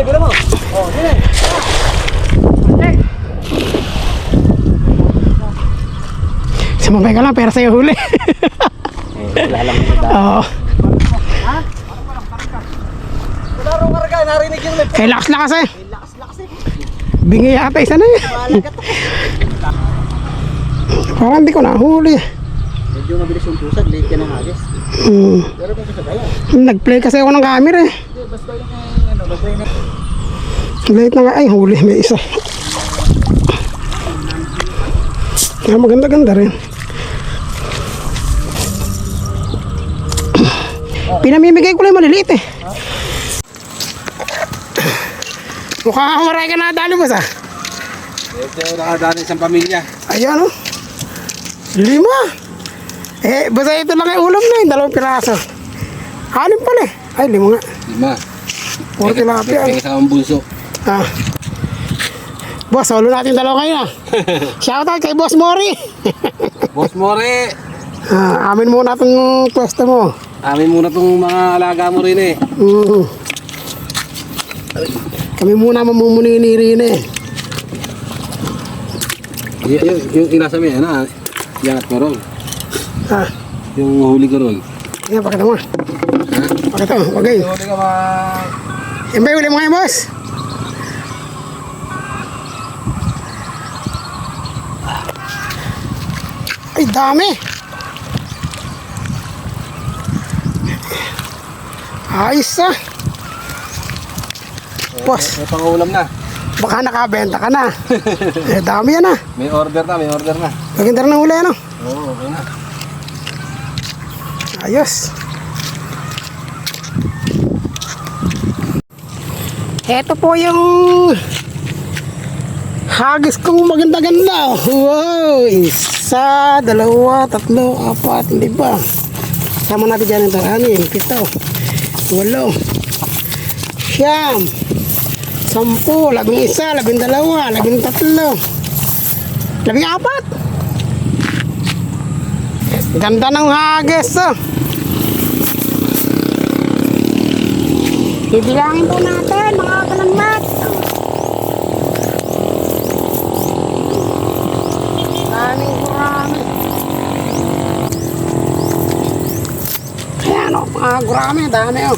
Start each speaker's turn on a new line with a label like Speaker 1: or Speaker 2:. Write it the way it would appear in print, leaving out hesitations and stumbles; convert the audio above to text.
Speaker 1: bila mo. Oh, sini.
Speaker 2: Sumabay ka lang, pero sa'yo huli.
Speaker 1: Wala lang.
Speaker 2: Oo.
Speaker 1: Ha? Wala rong karga, narinig yung lip.
Speaker 2: Kaya lakas-lakas eh.
Speaker 1: Lakas-lakas eh.
Speaker 2: Bingi yata isa na eh.
Speaker 1: Malagat.
Speaker 2: Parang hindi ko nahuli.
Speaker 1: Medyo mabilis yung pusag, late ka ng agis. Pero kung sa kaya.
Speaker 2: Nag-play kasi ako ng camera eh.
Speaker 1: Hindi, basta yung ano, basta yung
Speaker 2: Late na nga. Ay, huli. May isa. Ah, maganda-ganda rin. Pinamimigay ko lang maliliit eh. Mukhang maray ka na dali boss ah.
Speaker 1: ito nakadaan isang pamilya.
Speaker 2: Ayan oh. 5. Eh, basta ito lang ay ulam na yun. 2 piraso. 6 pala eh. Ay, 5 nga.
Speaker 1: 5.
Speaker 2: Puro tilapia.
Speaker 1: May isang bunso.
Speaker 2: Ah. Boss, solo natin 2 kayo na. Shoutout kay Boss Mori.
Speaker 1: Boss More,
Speaker 2: Amin muna itong pwesto mo.
Speaker 1: amin muna tong mga alaga mo rin eh.
Speaker 2: Kami muna mamumunini rin eh.
Speaker 1: Yung inasa mo yan ha, yangat mo ron.
Speaker 2: Ah,
Speaker 1: Yung huli ko ron.
Speaker 2: yan, pakita mo. Pakita mo, wagay.
Speaker 1: Huli ka ma...
Speaker 2: Yan ba yung uli mo ngayon, boss? Ay, dami. Ayos ah. Boss,
Speaker 1: May pangulam na.
Speaker 2: baka nakabenta ka na. Eh, dami yan ah.
Speaker 1: May order na.
Speaker 2: Maganda rin ang huli, ano?
Speaker 1: Oo, okay na.
Speaker 2: Ayos. Ito po yung hagis kong maganda-ganda. Wow! 1, 2, 3, 4, 5. Sama natin dyan ito. 6, 7, 8, 9, 10, 11, 12, 13, 14. Ganda ng hagis oh. Bibilangin po natin mga kalambat. Maraming gurami. Ayan o, mga gurami, dami o.